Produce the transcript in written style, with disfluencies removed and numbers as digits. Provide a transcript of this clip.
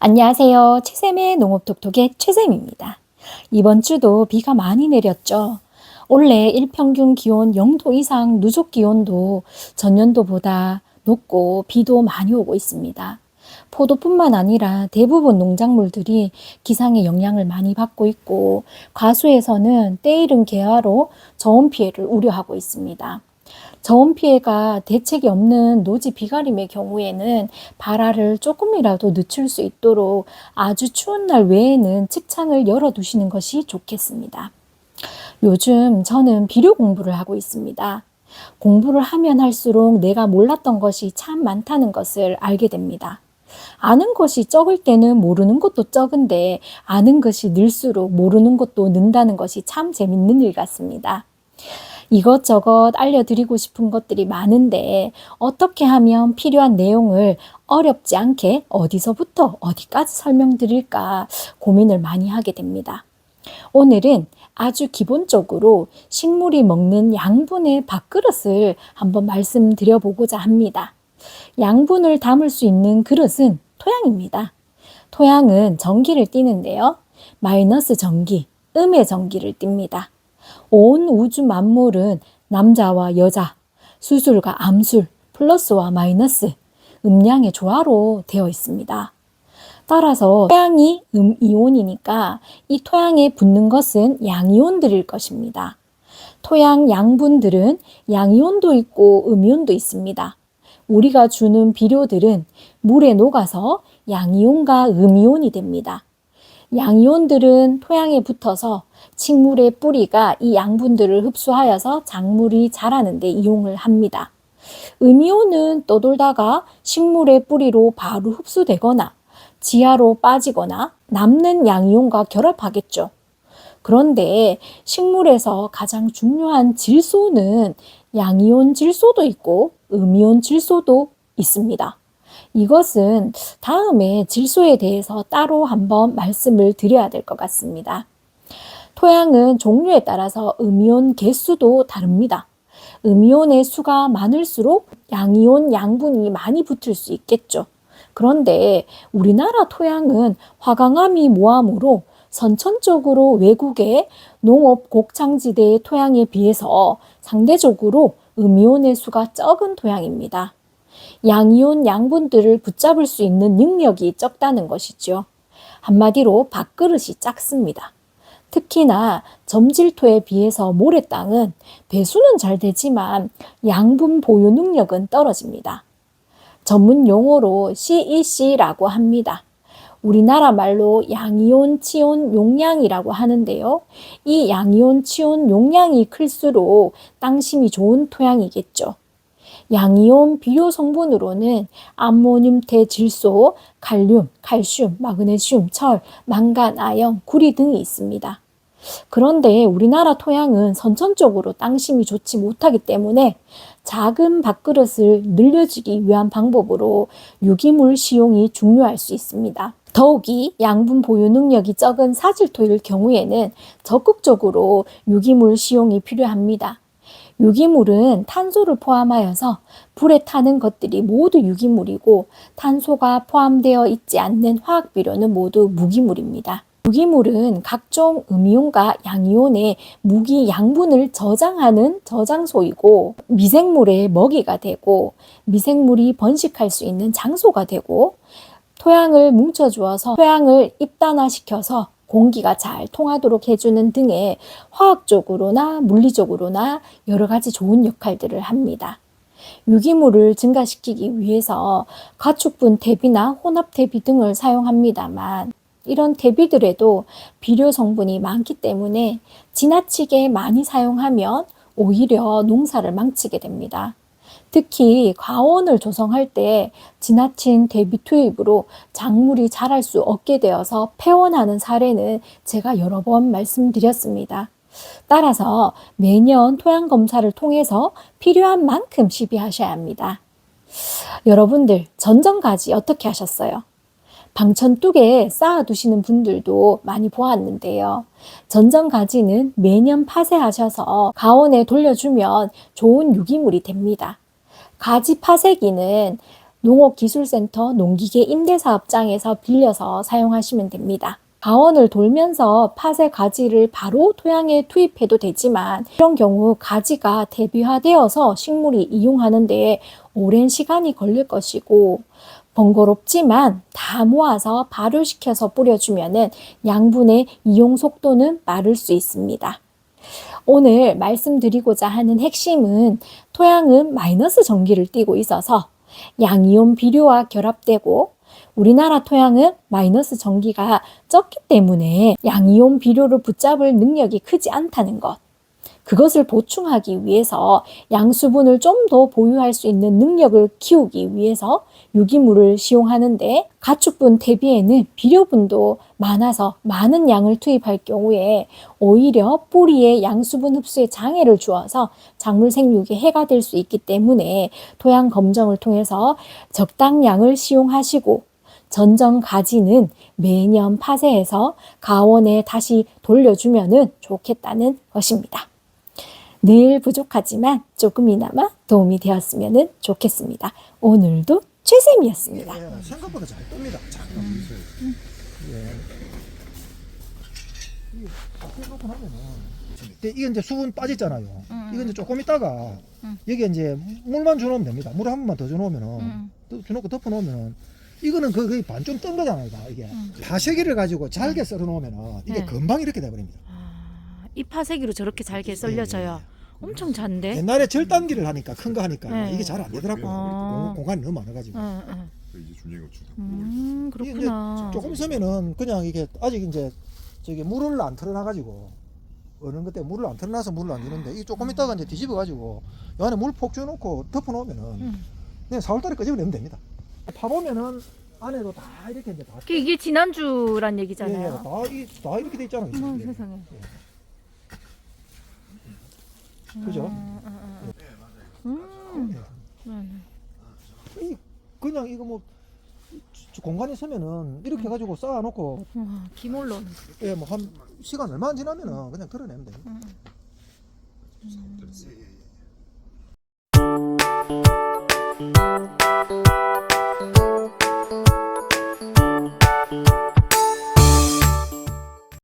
안녕하세요. 최쌤의 농업톡톡의 최쌤입니다. 이번 주도 비가 많이 내렸죠. 올해 일평균 기온 0도 이상 누적 기온도 전년도보다 높고 비도 많이 오고 있습니다. 포도뿐만 아니라 대부분 농작물들이 기상의 영향을 많이 받고 있고 과수에서는 때이른 개화로 저온 피해를 우려하고 있습니다. 저온 피해가 대책이 없는 노지 비가림의 경우에는 발화를 조금이라도 늦출 수 있도록 아주 추운 날 외에는 측창을 열어두시는 것이 좋겠습니다. 요즘 저는 비료 공부를 하고 있습니다. 공부를 하면 할수록 내가 몰랐던 것이 참 많다는 것을 알게 됩니다. 아는 것이 적을 때는 모르는 것도 적은데 아는 것이 늘수록 모르는 것도 는다는 것이 참 재밌는 일 같습니다. 이것저것 알려드리고 싶은 것들이 많은데 어떻게 하면 필요한 내용을 어렵지 않게 어디서부터 어디까지 설명드릴까 고민을 많이 하게 됩니다. 오늘은 아주 기본적으로 식물이 먹는 양분의 밥그릇을 한번 말씀드려보고자 합니다. 양분을 담을 수 있는 그릇은 토양입니다. 토양은 전기를 띠는데요. 마이너스 전기, 음의 전기를 띱니다. 온 우주 만물은 남자와 여자, 수술과 암술, 플러스와 마이너스, 음양의 조화로 되어 있습니다. 따라서 토양이 음이온이니까 이 토양에 붙는 것은 양이온들일 것입니다. 토양 양분들은 양이온도 있고 음이온도 있습니다. 우리가 주는 비료들은 물에 녹아서 양이온과 음이온이 됩니다. 양이온들은 토양에 붙어서 식물의 뿌리가 이 양분들을 흡수하여서 작물이 자라는 데 이용을 합니다. 음이온은 떠돌다가 식물의 뿌리로 바로 흡수되거나 지하로 빠지거나 남는 양이온과 결합하겠죠. 그런데 식물에서 가장 중요한 질소는 양이온 질소도 있고 음이온 질소도 있습니다. 이것은 다음에 질소에 대해서 따로 한번 말씀을 드려야 될 것 같습니다. 토양은 종류에 따라서 음이온 개수도 다릅니다. 음이온의 수가 많을수록 양이온 양분이 많이 붙을 수 있겠죠. 그런데 우리나라 토양은 화강암이 모함으로 선천적으로 외국의 농업 곡창지대의 토양에 비해서 상대적으로 음이온의 수가 적은 토양입니다. 양이온 양분들을 붙잡을 수 있는 능력이 적다는 것이죠. 한마디로 밥그릇이 작습니다. 특히나 점질토에 비해서 모래땅은 배수는 잘 되지만 양분 보유 능력은 떨어집니다. 전문 용어로 CEC라고 합니다. 우리나라 말로 양이온 치온 용량이라고 하는데요. 이 양이온 치온 용량이 클수록 땅심이 좋은 토양이겠죠. 양이온 비료 성분으로는 암모늄 질소, 칼륨, 칼슘, 마그네슘, 철, 망간, 아연, 구리 등이 있습니다. 그런데 우리나라 토양은 선천적으로 땅심이 좋지 못하기 때문에 작은 밥그릇을 늘려주기 위한 방법으로 유기물 시용이 중요할 수 있습니다. 더욱이 양분 보유 능력이 적은 사질토일 경우에는 적극적으로 유기물 시용이 필요합니다. 유기물은 탄소를 포함하여서 불에 타는 것들이 모두 유기물이고 탄소가 포함되어 있지 않는 화학비료는 모두 무기물입니다. 유기물은 각종 음이온과 양이온의 무기 양분을 저장하는 저장소이고 미생물의 먹이가 되고 미생물이 번식할 수 있는 장소가 되고 토양을 뭉쳐주어서 토양을 입단화시켜서 공기가 잘 통하도록 해주는 등의 화학적으로나 물리적으로나 여러 가지 좋은 역할들을 합니다. 유기물을 증가시키기 위해서 가축분 퇴비나 혼합 퇴비 등을 사용합니다만 이런 퇴비들에도 비료 성분이 많기 때문에 지나치게 많이 사용하면 오히려 농사를 망치게 됩니다. 특히 과원을 조성할 때 지나친 대비 투입으로 작물이 자랄 수 없게 되어서 폐원하는 사례는 제가 여러 번 말씀드렸습니다. 따라서 매년 토양 검사를 통해서 필요한 만큼 시비하셔야 합니다. 여러분들 전정가지 어떻게 하셨어요? 방천둑에 쌓아두시는 분들도 많이 보았는데요. 전정가지는 매년 파쇄하셔서 가온에 돌려주면 좋은 유기물이 됩니다. 가지 파쇄기는 농업기술센터 농기계 임대사업장에서 빌려서 사용하시면 됩니다. 가원을 돌면서 팥의 가지를 바로 토양에 투입해도 되지만 이런 경우 가지가 대비화되어서 식물이 이용하는 데 오랜 시간이 걸릴 것이고 번거롭지만 다 모아서 발효시켜서 뿌려주면 양분의 이용 속도는 빠를 수 있습니다. 오늘 말씀드리고자 하는 핵심은 토양은 마이너스 전기를 띠고 있어서 양이온 비료와 결합되고 우리나라 토양은 마이너스 전기가 적기 때문에 양이온 비료를 붙잡을 능력이 크지 않다는 것. 그것을 보충하기 위해서 양수분을 좀 더 보유할 수 있는 능력을 키우기 위해서 유기물을使用하는데 가축분 대비에는 비료분도 많아서 많은 양을 투입할 경우에 오히려 뿌리의 양수분 흡수에 장애를 주어서 작물 생육에 해가 될 수 있기 때문에 토양 검정을 통해서 적당량을使用하시고 전정 가지는 매년 파쇄해서 가원에 다시 돌려주면 좋겠다는 것입니다. 늘 부족하지만 조금이나마 도움이 되었으면 좋겠습니다. 오늘도 최쌤이었습니다. 예, 생각보다 잘 뜹니다. 잘 예. 이게 놓고 나면은 이게 이제 수분 빠졌잖아요. 이거 이제 조금 있다가 여기 이제 물만 줘놓으면 됩니다. 물 한 번만 더 줘놓으면은 줘놓고 덮어놓으면은 이거는 거의 반쯤 뜬 거잖아요. 이게 파쇄기를 가지고 잘게 썰어놓으면은 이게 네. 금방 이렇게 돼버립니다. 이 파쇄기로 저렇게 잘게 썰려져요. 엄청 잔데. 옛날에 절단기를 하니까 큰 거 하니까 네. 이게 잘 안 되더라고요. 공간이 너무 많아가지고. 이제 준이가 주다. 이게 그렇구나. 이제 조금 있으면은 그냥 이게 아직 이제 저기 물을 안 틀어놔가지고 어느 것 때문에 물을 안 틀어놔서 물을 안 주는데 이 조금 있다가 이제 뒤집어가지고 이 안에 물 폭 줘놓고 덮어놓으면은 그냥 4월달에 끄집어내면 됩니다. 파보면은 안에도 다 이렇게 이제 다. 이게 지난주란 예, 얘기잖아요. 다 이렇게 돼 있잖아요. 어머, 이게. 세상에. 그죠? 이 그냥 이거 뭐 공간이 서면은 이렇게 가지고 쌓아놓고 와, 기몰로. 예, 뭐 한 시간 얼마 안 지나면은 그냥 털어내면 돼요.